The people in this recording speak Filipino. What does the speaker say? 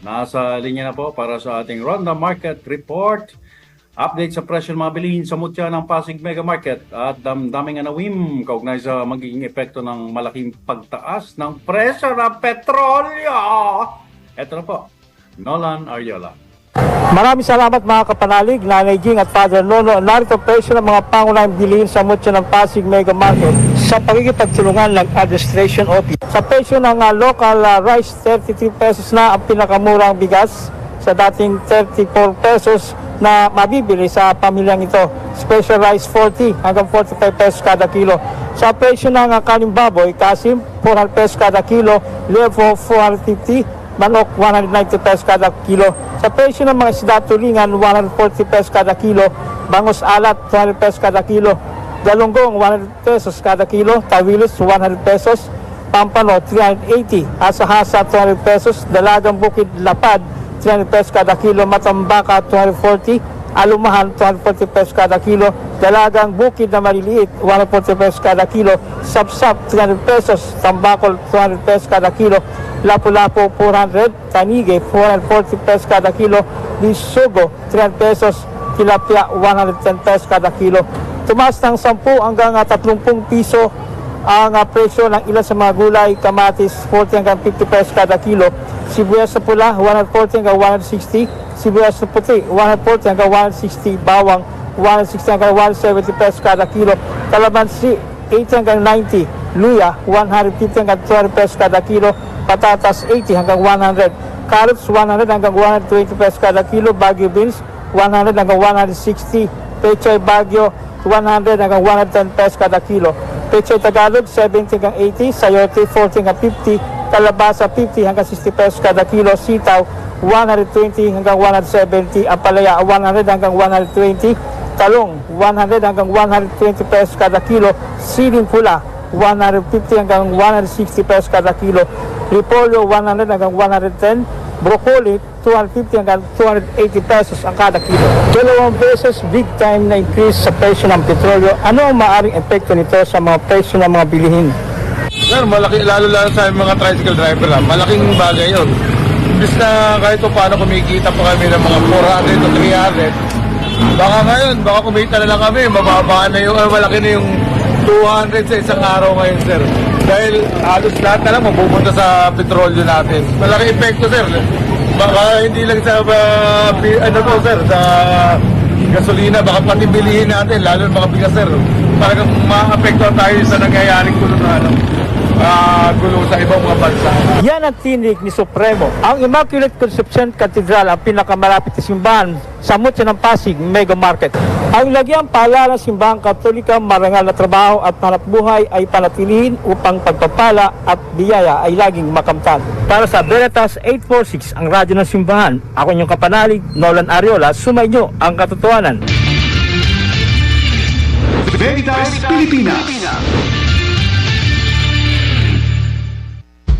Nasa linya na po para sa ating Ronda Market Report. Update sa presyo ng mga bilihin sa mutya ng Pasig Mega Market at damdaming anawim kaugnay sa magiging epekto ng malaking pagtaas ng presyo ng petrolyo. Ito na po, Nolan Ariola. Maraming salamat mga kapanalig, Nanay Jing at Father Lolo. Narito presyo ng mga pangunahing bilihin sa mutya ng Pasig Mega Market sa pagkikipagtulungan ng Administration Office. Sa presyo ng local rice, 33 pesos na ang pinakamurang bigas sa dating 34 pesos na mabibili sa pamilyang ito. Special rice 40 hanggang 45 pesos kada kilo. Sa presyo ng kaning baboy, kasim 400 pesos kada kilo, levo 450, manok 190 pesos kada kilo. Sa presyo ng mga isda tulingan 140 pesos kada kilo, bangus alat 200 pesos kada kilo, galunggong 100 pesos kada kilo, tawilis 100 pesos, pampano 380, asa-hasa 200 pesos, dalagang bukid lapad 300 pesos kada kilo, matambaka 240, alumahan 240 pesos kada kilo, dalagang bukid na maliliit 140 pesos kada kilo, sapsap 300 pesos, tambakol 200 pesos kada kilo, lapu-lapu 400, tanige 440 pesos kada kilo, bisugo 300 pesos, tilapia 110 pesos kada kilo. Tumaas ng 10 hanggang 30 piso ang presyo ng ilan sa mga gulay, kamatis 40 hanggang 50 pesos kada kilo, sibuyas sa pula 140 hanggang 160, sibuyas sa puti 140 hanggang 160, bawang 160 hanggang 170 pesos kada kilo, kalamansi 80 hanggang 90, luya 150 hanggang 200 pesos kada kilo, patatas 80 hanggang 100, carrots 100 hanggang 120 pesos kada kilo, Baguio beans 100 hanggang 160, pechay Baguio 100 hanggang 110 pesos kada kilo, pechay Tagalog 70 hanggang 80, sayote 40 hanggang 50, kalabasa 50 hanggang 60 pesos kada kilo, sitaw 120 hanggang 170, ampalaya 100 hanggang 120, talong 100 hanggang 120 pesos kada kilo, siling pula 150 hanggang 160 pesos kada kilo, repolyo 100 hanggang 110, broccoli 250 hanggang 280 pesos ang kada kilo. 2 pesos big time na increase sa presyo ng petrolyo. Ano ang maaaring epekto nito sa mga presyo ng mga bilihin? Sir, malaki, lalo sa mga tricycle driver malaking bagay yun. Imbis na kahit paano kumikita pa kami ng mga 400 to 300, baka ngayon, baka kumita na lang kami, mababa na yung, malaki na yung 200 sa isang araw ngayon, sir. Dahil halos lahat na lang mapupunta sa petrolyo natin. Malaki epekto, sir. Baka hindi lang sa, sir, sa gasolina, baka pati bilihin natin, lalo mga bigas, sir. Talagang ma-apekto tayo sa nangyayaring gulo na, gulo sa ibang mga bansa. Yan ang tinig ni Supremo. Ang Immaculate Conception Cathedral ang pinakamalapit na simbahan sa mutya ng Pasig Mega Market. Ang lagyang paalala ng simbahang Katolika, marangal na trabaho at hanap buhay ay panatilihin upang pagpapala at biyaya ay laging makamtan. Para sa Veritas 846, ang radyo ng simbahan, ako inyong kapanalig, Nolan Ariola, sumainyo ang katotohanan. Veritas Pilipinas.